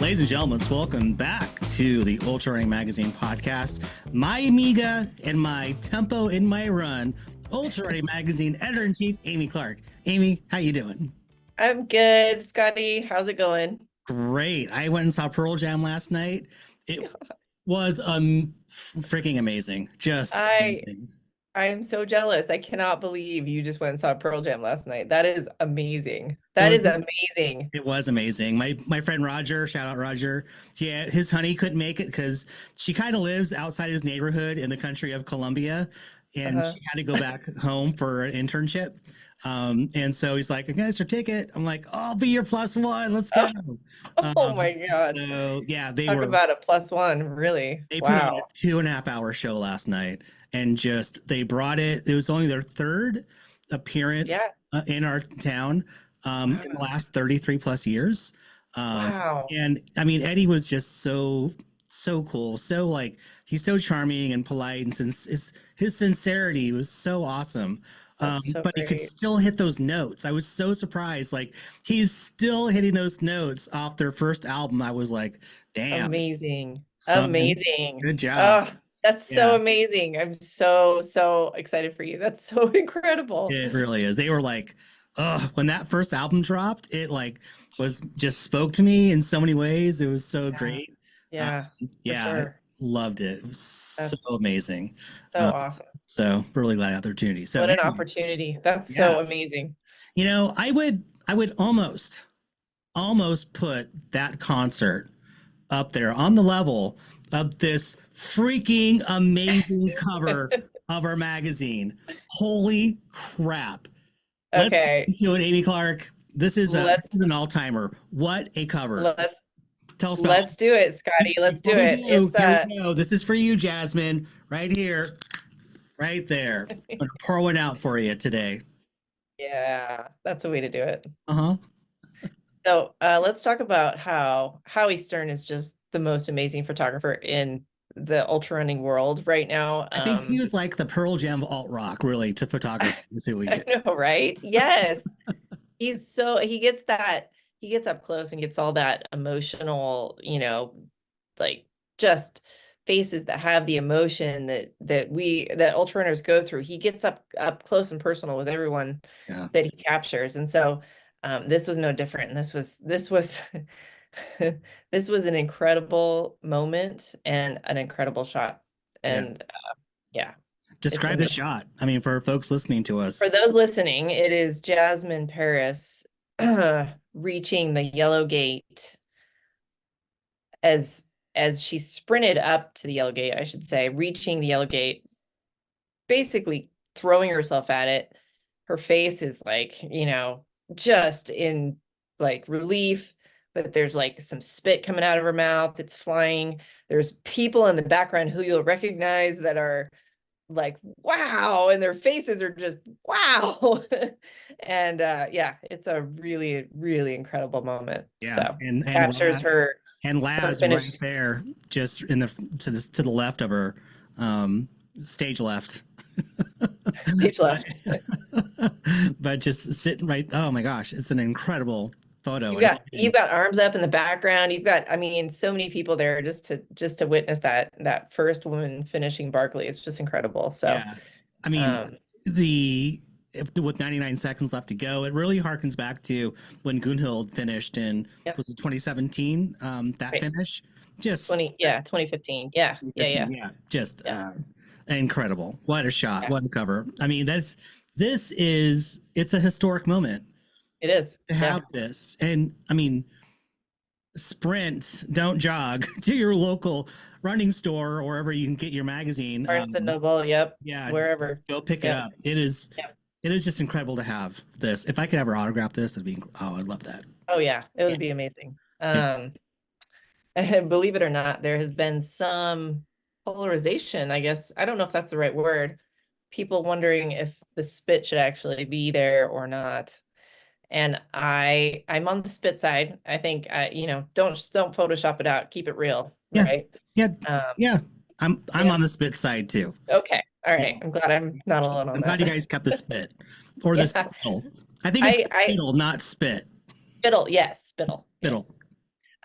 Ladies and gentlemen, welcome back to the ULTRARUNNING Magazine podcast. My amiga and my tempo in my run, ULTRARUNNING Magazine Editor-in-Chief, Amy Clark. Amy, how you doing? I'm good, Scotty. How's it going? Great. I went and saw Pearl Jam last night. It was freaking amazing. Just amazing. I am so jealous. I cannot believe you just went and saw Pearl Jam last night. That is amazing. That is amazing. It was amazing. My friend Roger, shout out Roger. Yeah, his honey couldn't make it because she kind of lives outside his neighborhood in the country of Colombia, and she had to go back home for an internship. And so he's like, "I got your ticket." I'm like, "I'll be your plus one. Let's go." Oh my God. So yeah, Talk about a plus one, really. They put on a 2.5 hour show last night, and they brought it. It was only their third appearance in our town in the last 33 plus years. Wow. And I mean, Eddie was just so cool. So like, he's so charming and polite, and his sincerity was so awesome. But he could still hit those notes. I was so surprised. Like, he's still hitting those notes off their first album. I was like, damn. Amazing. Good job. Oh, that's so amazing. I'm so excited for you. That's so incredible. It really is. They were like, when that first album dropped, it like was just spoke to me in so many ways. It was so great. Yeah. I loved it. It was so amazing. So awesome. So really glad I had the opportunity. So what an opportunity. That's so amazing. You know, I would almost put that concert up there on the level of this freaking amazing cover of our magazine. Holy crap. Okay. Let's do it, Amy Clark. This is an all-timer. What a cover. Tell us about it. Let's do it, Scotty. Let's do it. This is for you, Jasmin, right here. Right there. I'm going to pour one out for you today. Yeah, that's the way to do it. Uh-huh. So let's talk about how Howie Stern is just the most amazing photographer in the ultra running world right now. I think he was like the Pearl Jam of alt rock, really, to photography. I know, right? Yes. He gets up close and gets all that emotional, like just faces that have the emotion that ultra runners go through. He gets up close and personal with everyone that he captures. And so this was no different. And this was this was an incredible moment and an incredible shot. And describe the shot. I mean, for folks listening to us. For those listening, it is Jasmin Paris reaching the yellow gate as she sprinted up to the yellow gate, I should say, reaching the yellow gate, basically throwing herself at it. Her face is like, just in like relief, but there's like some spit coming out of her mouth. It's flying. There's people in the background who you'll recognize that are like, wow. And their faces are just, wow. And it's a really, really incredible moment. Yeah. So and captures her. And Laz right there, just to the left of her, stage left. Stage left. But just sitting right. Oh my gosh, it's an incredible photo. You've got arms up in the background. You've got, so many people there just to witness that first woman finishing Barkley. It's just incredible. So, with 99 seconds left to go, it really harkens back to when Gunhild finished in was it 2017? Finish, just 2015. Yeah. Just incredible. What a shot! What a cover! I mean, it's a historic moment. It is to have this, and I mean, sprint, don't jog to your local running store or wherever you can get your magazine. Barnes and Noble, wherever. Go pick it up. It is. It is just incredible to have this. If I could ever autograph this, I'd love that. Oh yeah, it would be amazing. And believe it or not, there has been some polarization, I guess. I don't know if that's the right word. People wondering if the spit should actually be there or not. And I'm on the spit side. I think don't Photoshop it out. Keep it real. Right. Yeah. I'm on the spit side too. Okay. All right. I'm glad I'm not alone on that. I'm glad you guys kept the spit or the spittle. I think it's spittle, not spit. Spittle. Yes. Spittle. Spittle.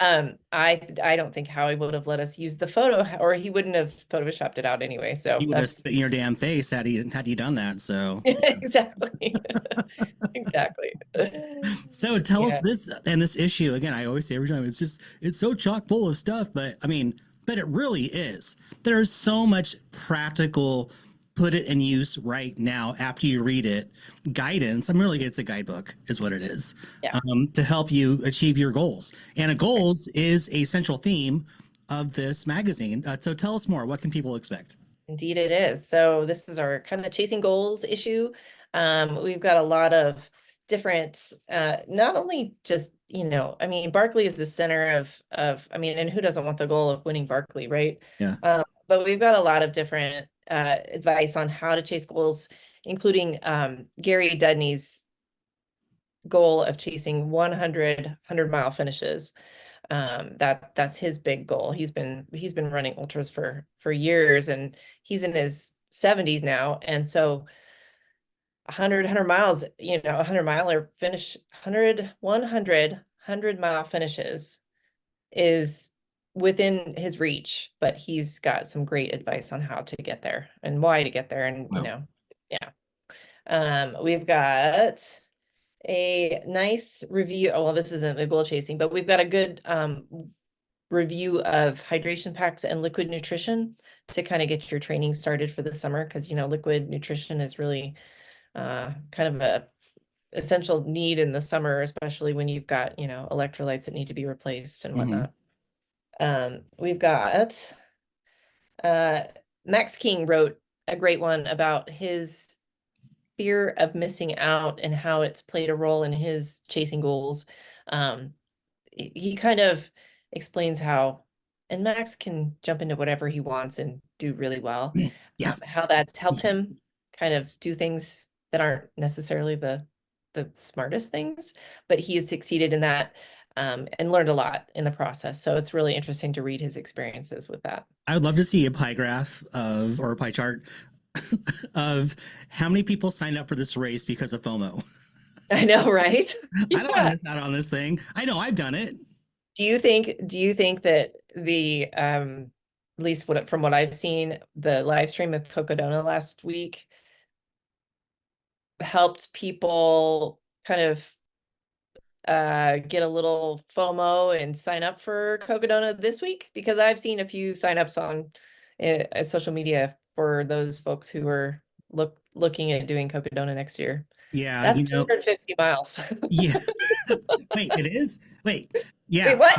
I don't think Howie would have let us use the photo, or he wouldn't have photoshopped it out anyway. So You would have that's spit in your damn face had you done that. So exactly. Exactly. so tell us Yeah. this and this issue again. I always say every time it's so chock full of stuff, but I mean, but it really is. There's so much practical put it in use right now after you read it guidance. I'm really it's a guidebook is what it is, Yeah. to help you achieve your goals. And a goals is a central theme of this magazine. So tell us more. What can people expect? Indeed it is. So this is our kind of chasing goals issue. We've got a lot of different, not only just, I mean, Barkley is the center I mean, and who doesn't want the goal of winning Barkley, right? Yeah. But we've got a lot of different advice on how to chase goals, including Gary Dudney's goal of chasing 100-mile finishes. That's his big goal. He's been running ultras for years, and he's in his 70s now. And so 100 miles, 100-miler finish, 100-mile finishes is within his reach, but he's got some great advice on how to get there and why to get there. And, Wow. yeah. We've got a nice review. Well, this isn't the goal chasing, but we've got a good review of hydration packs and liquid nutrition to kind of get your training started for the summer, because liquid nutrition is really kind of a essential need in the summer, especially when you've got electrolytes that need to be replaced and whatnot. We've got Max King wrote a great one about his fear of missing out and how it's played a role in his chasing goals. He kind of explains how, and Max can jump into whatever he wants and do really well. Yeah. How that's helped him kind of do things that aren't necessarily the smartest things, but he has succeeded in that, and learned a lot in the process. So it's really interesting to read his experiences with that. I would love to see a pie graph or a pie chart of how many people signed up for this race because of FOMO. I know, right? I don't want to miss out on this thing. I know I've done it. Do you think that the at least from what I've seen, the live stream of Cocodona last week helped people kind of get a little FOMO and sign up for Cocodona this week? Because I've seen a few signups on social media for those folks who are looking at doing Cocodona next year. Yeah, That's 250 miles. Yeah. Wait, it is? Wait. Yeah. Wait, what?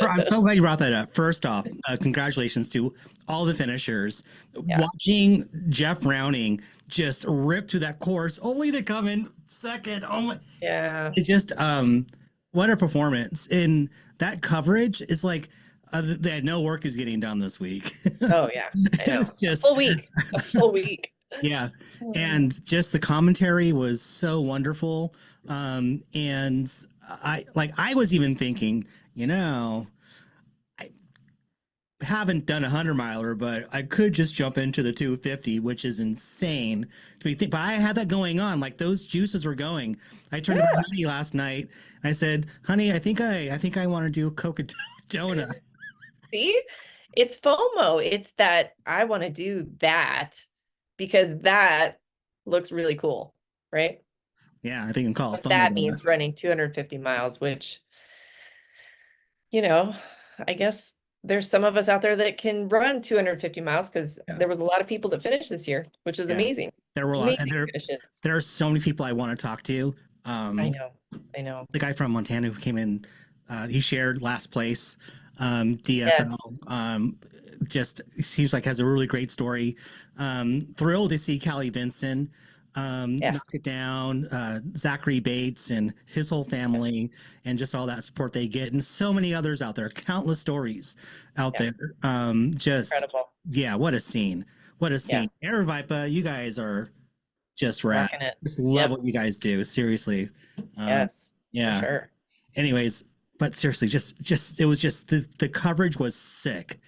I'm so glad you brought that up. First off, congratulations to all the finishers. Yeah. Watching Jeff Browning just rip through that course only to come in second. Oh my. Yeah. It just what a performance. And that coverage is like that no work is getting done this week. Oh yeah. I know. It's just a full week. Yeah. And just the commentary was so wonderful. And I was even thinking, I haven't done a 100-miler, but I could just jump into the 250, which is insane to be but I had that going on. Like those juices were going. I turned to my honey last night. And I said, honey, I think I want to do Cocodona. See, it's FOMO. It's that I want to do that because that looks really cool, right? Yeah, I think I'm called. That means running 250 miles, which, I guess there's some of us out there that can run 250 miles because there was a lot of people that finished this year, which was amazing. There were a lot, and there are so many people I want to talk to. I know. The guy from Montana who came in, he shared last place. DFL just seems like has a really great story. Thrilled to see Callie Vinson knock it down, Zachary Bates and his whole family, and just all that support they get, and so many others out there. Countless stories out there. Just incredible. Yeah, what a scene! What a scene! Air Vipa, you guys are just rad. Just love what you guys do. Seriously. Yes. Yeah. Sure. Anyways. But seriously, it was just the coverage was sick.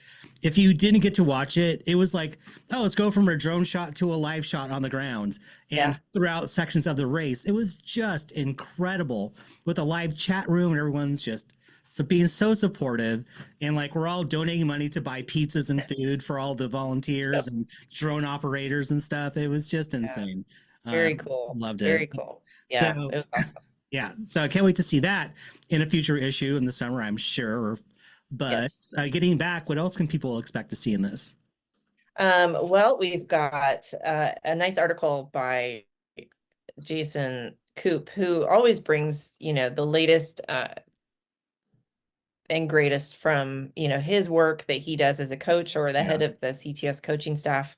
If you didn't get to watch it, it was like, oh, let's go from a drone shot to a live shot on the ground. And throughout sections of the race, it was just incredible with a live chat room and everyone's just so being so supportive, and like we're all donating money to buy pizzas and food for all the volunteers Yep. and drone operators and stuff. It was just Yeah. insane. Very cool. Loved it. Very cool. Yeah, So it was awesome. yeah, so I can't wait to see that in a future issue in the summer, I'm sure. But Yes. getting back, what else can people expect to see in this? Well, we've got a nice article by Jason Coop, who always brings, the latest and greatest from, his work that he does as a coach or the Yeah. head of the CTS coaching staff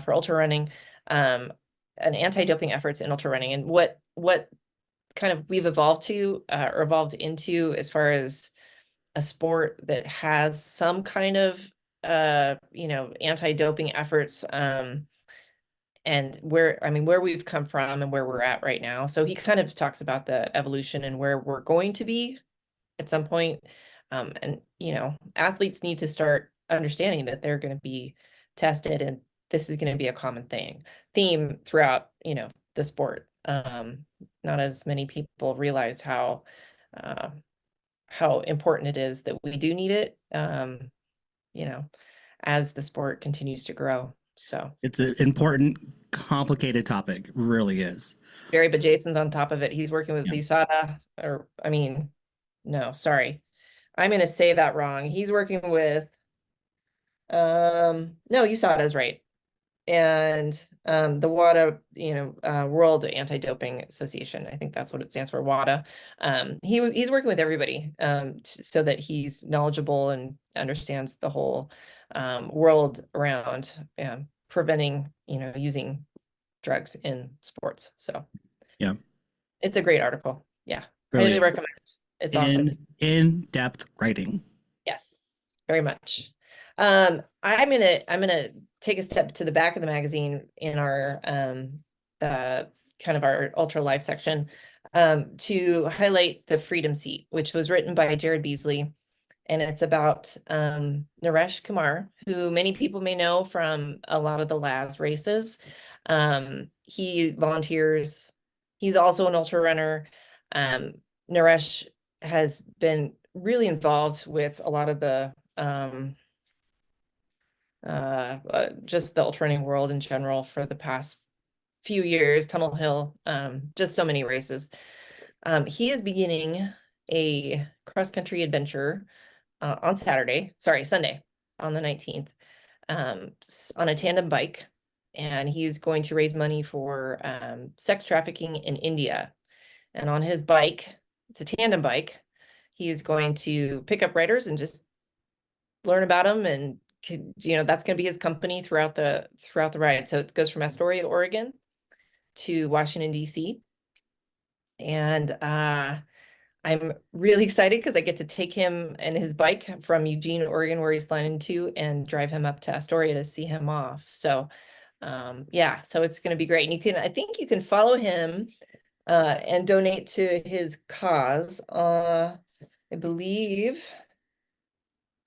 for ultra running, and anti-doping efforts in ultra running, and what kind of we've evolved to or evolved into as far as a sport that has some kind of anti-doping efforts, and where we've come from and where we're at right now. So he kind of talks about the evolution and where we're going to be at some point. And athletes need to start understanding that they're going to be tested, and this is going to be a common theme throughout, the sport. Not as many people realize uh, how important it is that we do need it, as the sport continues to grow. So It's an important, complicated topic. It really is. but Jason's on top of it. He's working with Yeah. USADA, no, sorry. I'm going to say that wrong. He's working with, no, USADA is right. And the WADA, World Anti-Doping Association, I think that's what it stands for, WADA. He's working with everybody so that he's knowledgeable and understands the whole world around preventing, using drugs in sports. So Yeah. it's a great article. Yeah, Really highly is. recommend. It's awesome. In-depth writing. Yes, very much. I'm gonna take a step to the back of the magazine in our the kind of our ultra life section to highlight the Freedom Seat, which was written by Jared Beasley, and it's about Naresh Kumar, who many people may know from a lot of the LAS races. He volunteers. He's also an ultra runner. Naresh has been really involved with a lot of the just the ultra running world in general for the past few years, Tunnel Hill, just so many races. He is beginning a cross-country adventure on Sunday, on the 19th, on a tandem bike. And he's going to raise money for sex trafficking in India. And on his bike, it's a tandem bike, he's going to pick up riders and just learn about them, and that's going to be his company throughout the ride. So it goes from Astoria, Oregon to Washington, D.C. And I'm really excited because I get to take him and his bike from Eugene, Oregon, where he's flying into, and drive him up to Astoria to see him off. So yeah, so it's going to be great. And I think you can follow him and donate to his cause. I believe,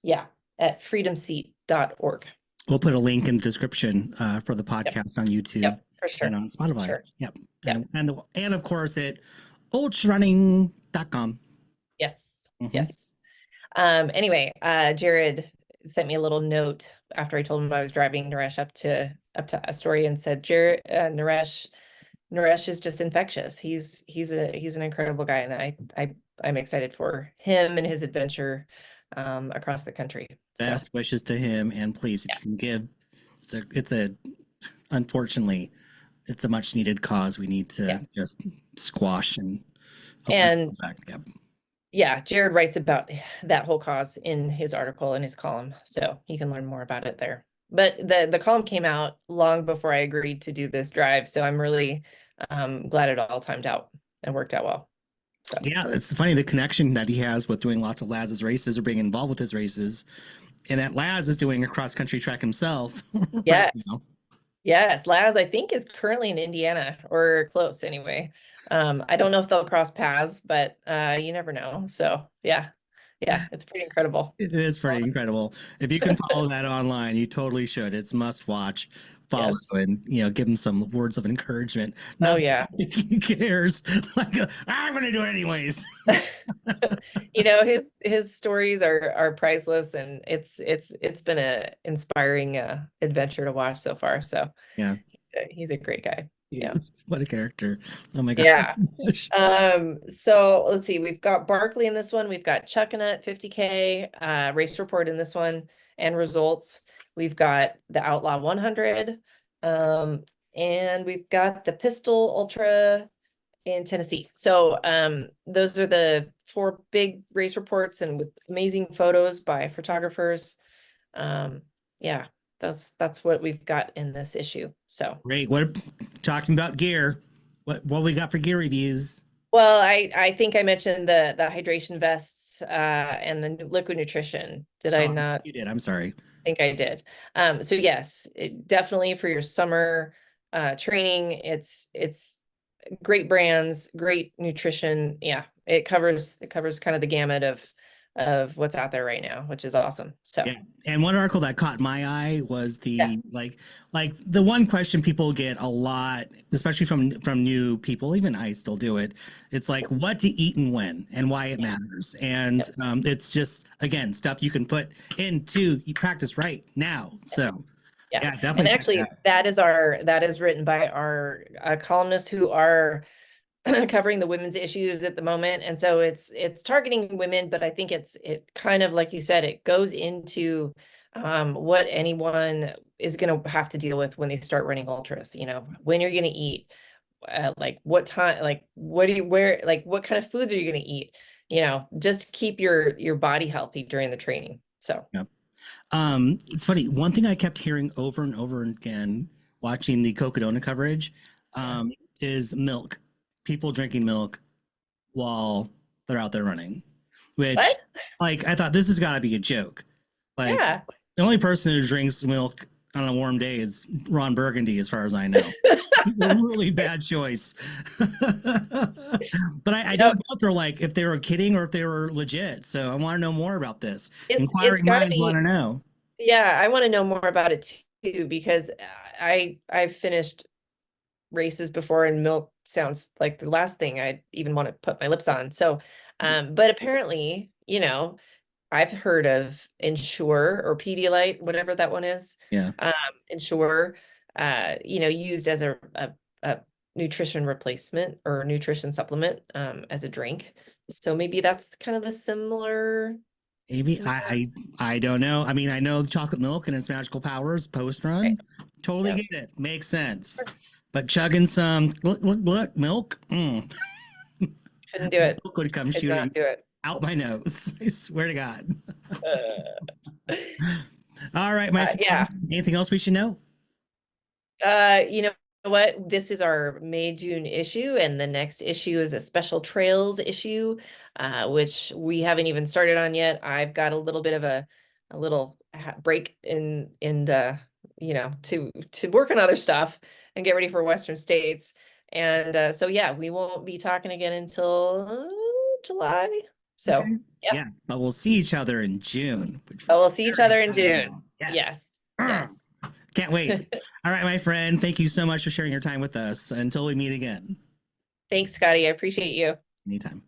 yeah, at freedomseat.org. We'll put a link in the description for the podcast Yep. on YouTube Yep, for sure. and on Spotify. Sure. Yep. Yep. And of course at ultrarunning.com. Yes. Mhm. Yes. Anyway, Jared sent me a little note after I told him I was driving Naresh up to Astoria, and said, Jared, Naresh is just infectious. He's an incredible guy, and I'm excited for him and his adventure across the country. Best wishes to him, and please, if you can give, unfortunately, it's a much needed cause. We need to just squash and back. Yep. Yeah, Jared writes about that whole cause in his article, in his column, so you can learn more about it there. But the column came out long before I agreed to do this drive, so I'm really glad it all timed out and worked out well. So yeah, it's funny the connection that he has with doing lots of Laz's races or being involved with his races, and that Laz is doing a cross country track himself. yes. Right now. Yes, Laz, I think, is currently in Indiana, or close anyway. I don't know if they'll cross paths, but you never know. So yeah, Yeah, it's pretty incredible. It is pretty incredible. If you can follow that online, you totally should. It's must watch, follow, Yes. and give him some words of encouragement. Oh Not yeah. that he cares. Like I'm going to do it anyways. His stories are priceless, and it's been a inspiring adventure to watch so far. So Yeah, he's a great guy. Yeah. what a character. Oh my Yeah. gosh. So let's see. We've got Barkley in this one. We've got Chuckanut 50K, race report in this one, and results. We've got the Outlaw 100, and we've got the Pistol Ultra in Tennessee. So those are the 4 big race reports, and with amazing photos by photographers. Yeah, that's what we've got in this issue. So Great. What talking about gear? What we got for gear reviews? well, I think I mentioned the hydration vests and the liquid nutrition. Did I not? You did. I'm sorry. I think I did. So yes, definitely for your summer training, it's great brands, great nutrition. Yeah, it covers kind of the gamut of what's out there right now, which is awesome. So Yeah. And one article that caught my eye was yeah, the like the one question people get a lot, especially from new people, even I still do it. It's like what to eat and when and why it matters. And it's just again stuff you can put into you practice right now. So yeah. definitely. And actually that is written by our columnists who are covering the women's issues at the moment, and so it's targeting women, but I think it kind of, like you said, it goes into what anyone is going to have to deal with when they start running ultras. When you're going to eat, like what time, like what do you where like what kind of foods are you going to eat, just keep your body healthy during the training. So Yeah. It's funny. One thing I kept hearing over and over again watching the Cocodona coverage is milk. People drinking milk while they're out there running, which, what? like, I thought this has got to be a joke. Like, Yeah. the only person who drinks milk on a warm day is Ron Burgundy, as far as I know. A really bad choice. But I don't know if they're like if they were kidding or if they were legit. So I want to know more about this. It's Inquiring got to minds want be. to know. Yeah, I want to know more about it too, because I've finished races before, and milk sounds like the last thing I'd even want to put my lips on. So, but apparently, I've heard of Ensure or Pedialyte, whatever that one is. Yeah. Ensure, used as a nutrition replacement or nutrition supplement, as a drink. So maybe that's kind of the similar. Maybe I don't know. I mean, I know chocolate milk and its magical powers post run. Right. Totally Yep. get it. Makes sense. But chugging some look milk. Couldn't do it. Milk would come Could shooting not do it. out my nose. I swear to God. Uh, All right, my friend. yeah. Anything else we should know? You know what? This is our May-June issue, and the next issue is a special trails issue, which we haven't even started on yet. I've got a little bit of a little break in the, to work on other stuff and get ready for Western States. And so yeah, we won't be talking again until July. So Okay. Yeah, but we'll see each other in June. we'll see each other in June. Yes. Yes. Can't wait. All right, my friend. Thank you so much for sharing your time with us. Until we meet again. Thanks, Scotty. I appreciate you. Anytime.